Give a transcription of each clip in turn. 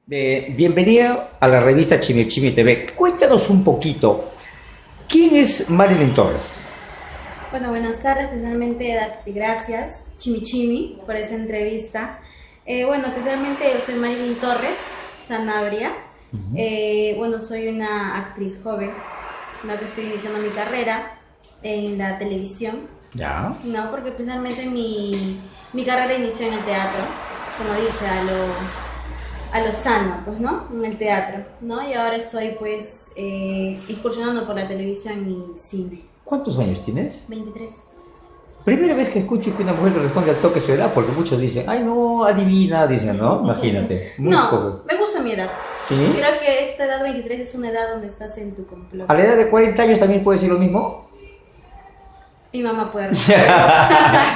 Bienvenida a la revista Chimichimi TV. Cuéntanos un poquito, ¿quién es Marilyn Torres? Bueno, buenas tardes, finalmente darte gracias, Chimichimi, por esa entrevista. Bueno, especialmente yo soy Marilyn Torres Sanabria. Bueno, soy una actriz joven, no que estoy iniciando mi carrera en la televisión. Ya. No, porque especialmente mi carrera inició en el teatro, como dice, a lo sano, pues, ¿no? En el teatro, ¿no? Y ahora estoy, pues, incursionando por la televisión y cine. ¿Cuántos años tienes? 23. Primera vez que escucho que una mujer le responde al toque su edad, porque muchos dicen, ay no, adivina, dicen, ¿no? Imagínate. Muy No, joven. me gusta mi edad. ¿Sí? Creo que esta edad 23 es una edad donde estás en tu complot. ¿A la edad de 40 años también puede ser lo mismo? Mi mamá puede responder.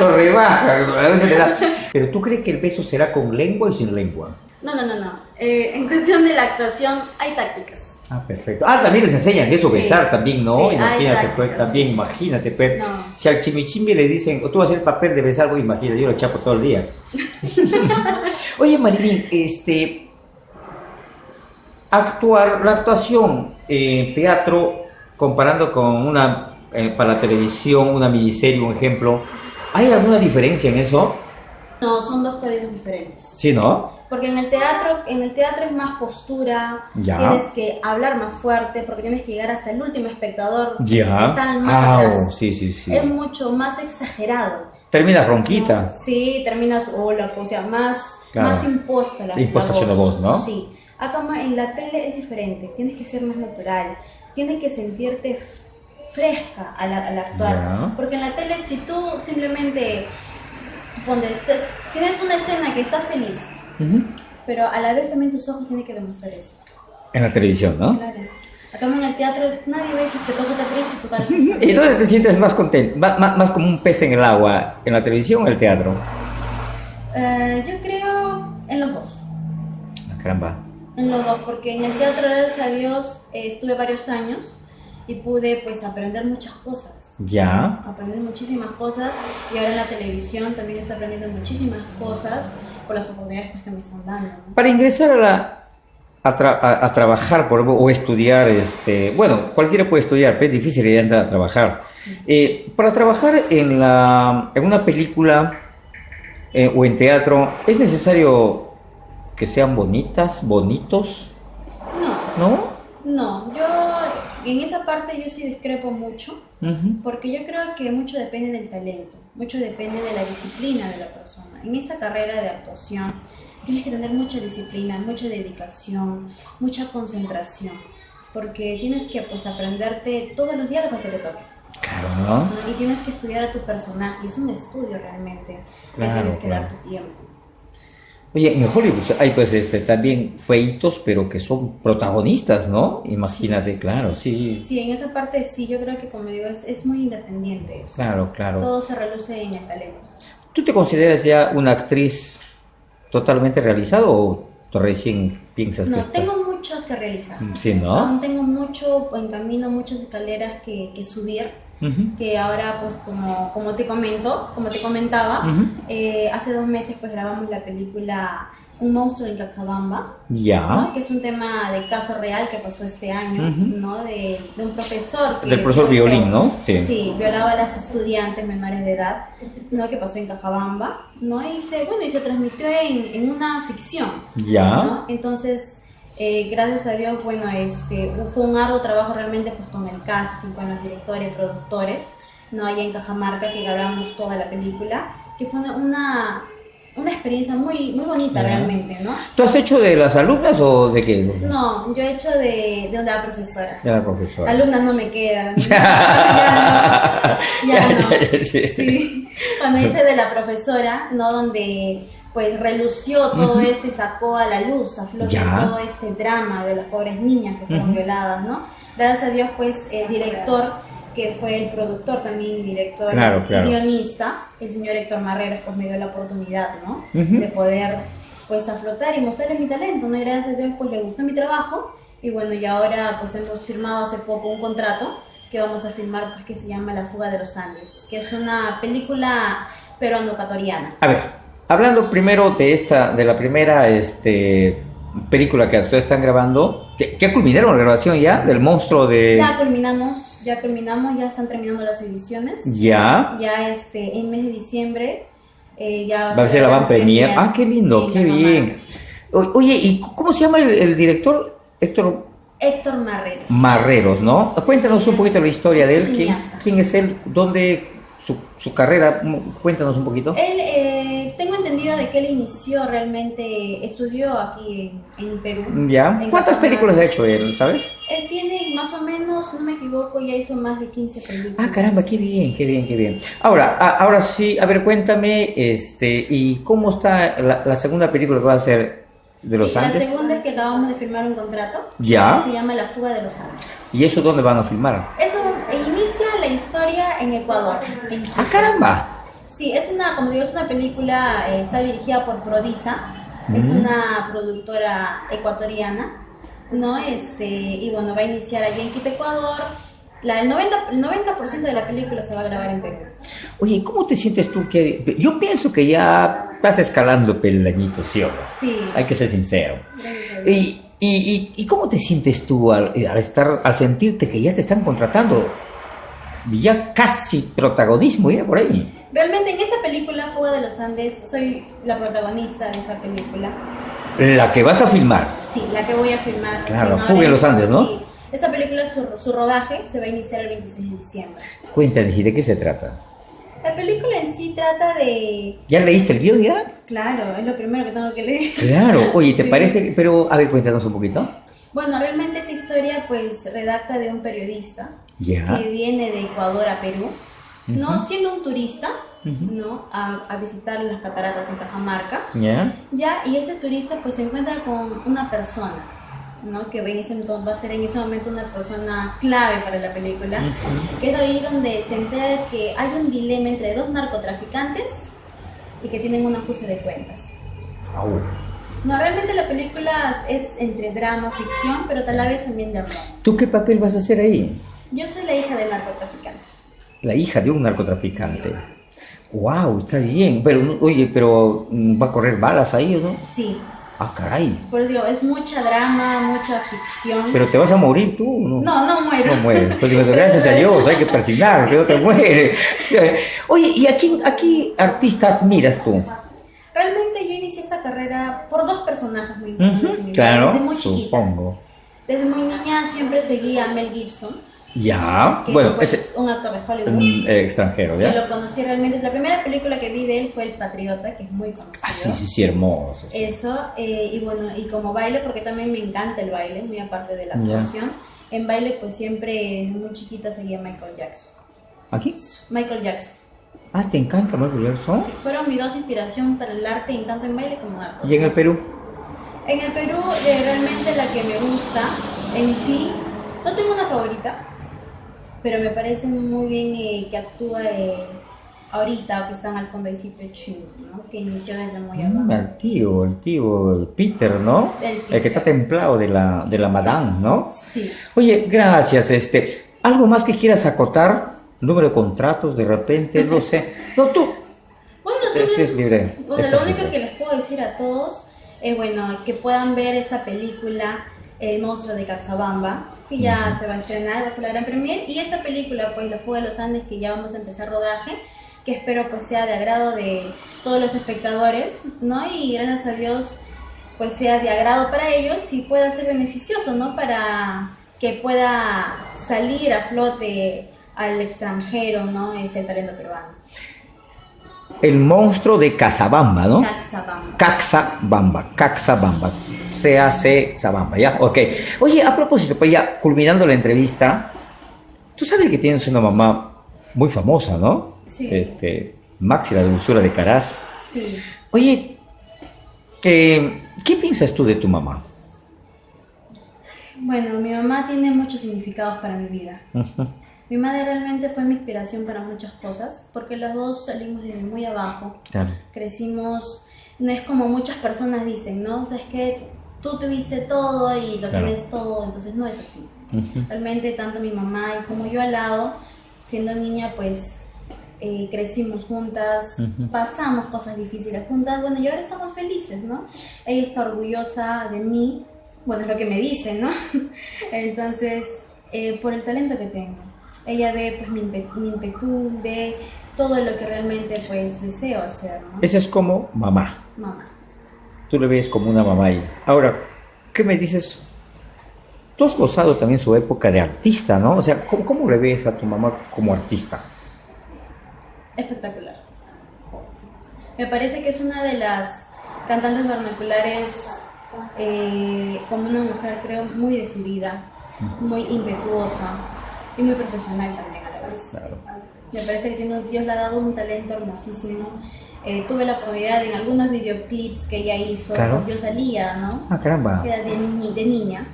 Lo rebaja, a veces le da. Pero ¿tú crees que el beso será con lengua y sin lengua? No. En cuestión de la actuación hay tácticas. Ah, perfecto. Ah, también les enseñan eso, Sí, besar también, ¿no? sí, Imagínate, hay pues tácticas, también, sí. imagínate, pues. No. Si al chimichimbi le dicen, o tú vas a hacer el papel de besar, pues imagínate, yo lo chapo todo el día. Oye, Marilyn, la actuación en teatro, comparando con una, para la televisión, una miniserie, un ejemplo, ¿hay alguna diferencia en eso? No, son dos códigos diferentes. Sí, ¿no? Porque en el teatro es más postura, Ya. tienes que hablar más fuerte, porque tienes que llegar hasta el último espectador, Ya. que está más atrás. Sí, sí, sí. Es mucho más exagerado. Terminas ronquita. Sí, terminas, hola, o sea, más Claro. imposta la Impostación de voz, ¿no? Sí. Acá en la tele es diferente, tienes que ser más natural, tienes que sentirte fresca al actuar. Ya. Porque en la tele, si tú simplemente tienes una escena que estás feliz, Ujú. pero a la vez también tus ojos tienen que demostrar eso. En la televisión, ¿no? Claro. Acá en el teatro nadie ve si te toca otra actriz y tu cara está ¿Y dónde te sientes más contento? Más como un pez en el agua, ¿en la televisión o en el teatro? Yo creo en los dos. Ah, caramba. En los dos, porque en el teatro, gracias a Dios, estuve varios años y pude pues aprender muchas cosas. Ya. Aprender muchísimas cosas y ahora en la televisión también estoy aprendiendo muchísimas cosas por las oportunidades pues, que me están dando, ¿no? Para ingresar a trabajar o estudiar, bueno, cualquiera puede estudiar, pero es difícil ya entrar a trabajar. Sí. Para trabajar en una película o en teatro, ¿es necesario que sean bonitos? ¿No? No, yo en esa parte yo sí discrepo mucho, Ujú. porque yo creo que mucho depende del talento, mucho depende de la disciplina de la persona. En esta carrera de actuación tienes que tener mucha disciplina, mucha dedicación, mucha concentración, porque tienes que pues aprenderte todos los diálogos que te toquen, Claro, ¿no? ¿no? Y tienes que estudiar a tu personaje, es un estudio realmente, Claro, que tienes que claro. dar tu tiempo. Oye, en Hollywood hay pues también feitos, pero que son protagonistas, ¿no? Imagínate, claro, sí. Sí, en esa parte sí, yo creo que como digo, es muy independiente eso. Claro, claro. Todo se reluce en el talento. ¿Tú te consideras ya una actriz totalmente realizada o tú recién piensas que No, estás? tengo mucho que realizar. Sí, ¿no? Aún tengo mucho en camino, muchas escaleras que subir. Ujú. Que ahora, pues como te comentaba, Ujú. hace 2 meses pues grabamos la película Un monstruo en Cachabamba, Ya. ¿no? Que es un tema de caso real que pasó este año, Ujú. ¿no? De un profesor que Del profesor Violín, ¿no? Sí. Sí, violaba a las estudiantes menores de edad, ¿no? Que pasó en Cachabamba, ¿no? Y se transmitió en una ficción, Ya. ¿no? Entonces, gracias a Dios, bueno, fue un arduo trabajo realmente pues con el casting, con los directores, productores, ¿no? Allá en Cajamarca, que grabamos toda la película, que fue una experiencia muy, muy bonita Ya. realmente, ¿no? ¿Tú has hecho de las alumnas o de qué? No, yo he hecho de la profesora. De la profesora. Alumnas no me quedan. Ya no. Ya no. Sí. Sí. Cuando hice de la profesora, ¿no? Donde pues relució todo esto y sacó a la luz, a flote Ya. todo este drama de las pobres niñas que fueron violadas, ¿no? Gracias a Dios, pues el director, que fue el productor también y director Claro, claro. y guionista, el señor Héctor Marreras, pues me dio la oportunidad, ¿no? Ujú. De poder pues aflotar y mostrarle mi talento, ¿no? Y gracias a Dios pues le gustó mi trabajo y bueno, y ahora pues hemos firmado hace poco un contrato que vamos a filmar pues que se llama La fuga de los Andes, que es una película peruano-ecuatoriana. A ver, hablando primero de la primera película que ustedes están grabando, ¿que culminaron la grabación ya del monstruo de...? Ya culminamos, ya están terminando las ediciones. Ya. Ya en mes de diciembre ya Va a ser la van premier. Ah, qué lindo, sí, qué bien. Oye, ¿y cómo se llama el director? Héctor Marreros. Marreros, ¿no? Cuéntanos un poquito la historia de él. Cineasta. ¿Quién es él? ¿Dónde su carrera? Cuéntanos un poquito. Él, tengo entendido de que él inició realmente, estudió aquí en Perú. Ya. En ¿Cuántas Cajamarca. películas ha hecho él, sabes? Él tiene más o menos, no me equivoco, ya hizo más de 15 películas. Ah, caramba, qué bien, qué bien, qué bien. Ahora sí, a ver, cuéntame, ¿y cómo está la segunda película que va a hacer de los Andes? La segunda es que acabamos de firmar un contrato. Ya. Se llama La fuga de los Andes. ¿Y eso dónde van a filmar? Eso inicia la historia en Ecuador. Ah, caramba. Sí, es una, como digo, es una película, está dirigida por Prodisa, es una productora ecuatoriana, ¿no? Y bueno, va a iniciar allí en Quito, Ecuador. El 90% de la película se va a grabar en Perú. Oye, ¿cómo te sientes tú? Yo pienso que ya estás escalando peldañitos, ¿sí o no? Sí. Hay que ser sincero. Gracias a Dios. ¿Y cómo te sientes tú al sentirte que ya te están contratando? Ya casi protagonismo, ya por ahí. Realmente en esta película, Fuga de los Andes, soy la protagonista de esta película. La que vas a filmar. Sí, la que voy a filmar. Claro, Sí, Fuga de los Andes, ¿no? Sí. Esta película, su rodaje se va a iniciar el 26 de diciembre. Cuéntanos, ¿y de qué se trata? La película en sí trata de... ¿Ya leíste el guión ya? Claro, es lo primero que tengo que leer. Claro, oye, ¿te Sí. parece? Pero, a ver, cuéntanos un poquito. Bueno, realmente esa historia pues redacta de un periodista Ya. que viene de Ecuador a Perú, ¿no? Siendo un turista, ¿no? A visitar las cataratas en Cajamarca, Ya. ya, y ese turista pues se encuentra con una persona, ¿no? Que va a ser en ese momento una persona clave para la película, que es ahí donde se entera de que hay un dilema entre dos narcotraficantes y que tienen un ajuste de cuentas. Au. No, realmente la película es entre drama, ficción, pero tal vez también de amor. ¿Tú qué papel vas a hacer ahí? Yo soy la hija del narcotraficante. La hija de un narcotraficante. Wow, está bien. Pero, oye, ¿va a correr balas ahí o no? Sí, Ah, caray. por Dios, es mucha drama, mucha ficción. Pero te vas a morir tú, ¿no? No muero. No mueres. Pues digo, gracias a Dios, hay que persignar, que no te mueres. Oye, ¿y a qué artista admiras tú? Realmente yo inicié esta carrera por dos personajes muy importantes en mi vida, Claro, desde muy chiquita. supongo. Desde muy niña siempre seguía a Mel Gibson, Ya, que bueno, pues, ese un actor de Hollywood. extranjero, Que ¿ya? lo conocí realmente. La primera película que vi de él fue El Patriota, que es muy conocido. Ah, sí, hermoso. Sí. Eso, y bueno, y como baile, porque también me encanta el baile, muy aparte de la Ya. actuación. En baile, pues siempre desde muy chiquita seguía a Michael Jackson. ¿Aquí? Michael Jackson. Ah, ¿te encanta Michael Jackson? Fueron mis dos inspiraciones para el arte, tanto en baile como en actuación. ¿Y en el Perú? En el Perú, realmente la que me gusta en sí, no tengo una favorita, pero me parece muy bien que actúa ahorita, que están al fondo de Sitio Chu, ¿no? Que inició desde muy abajo. El Peter, ¿no? El que está templado de la Madame, ¿no? Sí. Oye, gracias, ¿algo más que quieras acotar? ¿Número de contratos de repente? No sé. No, tú. Bueno, Es libre. Bueno, Estás lo único libre. que les puedo decir a todos es, bueno, que puedan ver esta película, El monstruo de Caxabamba, que ya se va a estrenar, va a ser la gran premier, y esta película, pues, La fuga de los Andes, que ya vamos a empezar rodaje, que espero pues sea de agrado de todos los espectadores, ¿no? Y gracias a Dios, pues sea de agrado para ellos y pueda ser beneficioso, ¿no? Para que pueda salir a flote al extranjero, ¿no? Ese talento peruano. El monstruo de Casabamba, ¿no? Caxabamba. Caxabamba. C-A-C Zabamba, ¿ya? Ok. Oye, a propósito, pues ya culminando la entrevista, tú sabes que tienes una mamá muy famosa, ¿no? Sí. Maxi, la dulzura de Caraz. Sí. Oye, ¿qué piensas tú de tu mamá? Bueno, mi mamá tiene muchos significados para mi vida. Mi madre realmente fue mi inspiración para muchas cosas, porque los dos salimos desde muy abajo. Claro. Crecimos, no es como muchas personas dicen, ¿no? O sea, es que tú tuviste todo y lo Claro. tienes todo, entonces no es así. Realmente tanto mi mamá y como yo al lado, siendo niña, pues crecimos juntas, pasamos cosas difíciles juntas, bueno, y ahora estamos felices, ¿no? Ella está orgullosa de mí, bueno, es lo que me dice, ¿no? Entonces, por el talento que tengo. Ella ve pues, mi ímpetu, ve todo lo que realmente pues deseo hacer, ¿no? Eso es como mamá. Mamá. Tú le ves como una mamá ahí. Ahora, ¿qué me dices? Tú has gozado también su época de artista, ¿no? O sea, ¿cómo le ves a tu mamá como artista? Espectacular. Me parece que es una de las cantantes vernaculares, como una mujer creo muy decidida, muy impetuosa y muy profesional también a la vez. Claro. Me parece que Dios le ha dado un talento hermosísimo. Tuve la oportunidad en algunos videoclips que ella hizo, Claro. yo salía, ¿no? Ah, caramba. Era de niña,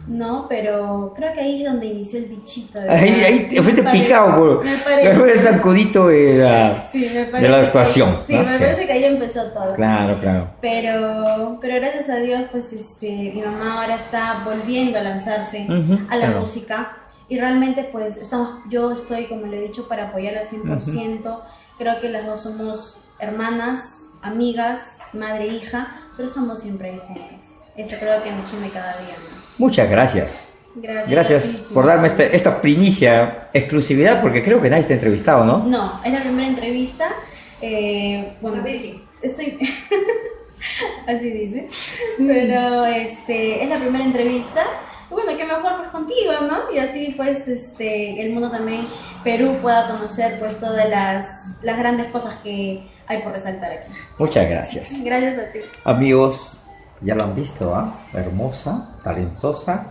¿no? Pero creo que ahí es donde inició el bichito. Ahí te fuiste picado me por parece. el sacudito de la, Sí, me de parece la actuación. Sí, ¿no? me Sí. parece que ahí empezó todo. Claro, claro. Pero gracias a Dios, pues mi mamá ahora está volviendo a lanzarse a la claro. música. Y realmente, pues, yo estoy, como le he dicho, para apoyarla al 100%. Creo que las dos somos hermanas, amigas, madre e hija, pero estamos siempre ahí juntas. Eso creo que nos une cada día más. Muchas gracias. Gracias a ti, por Chimo. darme esta primicia, exclusividad, porque creo que nadie te ha entrevistado, ¿no? No, es la primera entrevista. Bueno, estoy... Así dice. Pero es la primera entrevista. Y bueno, qué mejor pues contigo, ¿no? Y así pues el mundo también, Perú, pueda conocer pues todas las grandes cosas que hay por resaltar aquí. Muchas gracias. Gracias a ti. Amigos, ya lo han visto, ¿ah? Hermosa, talentosa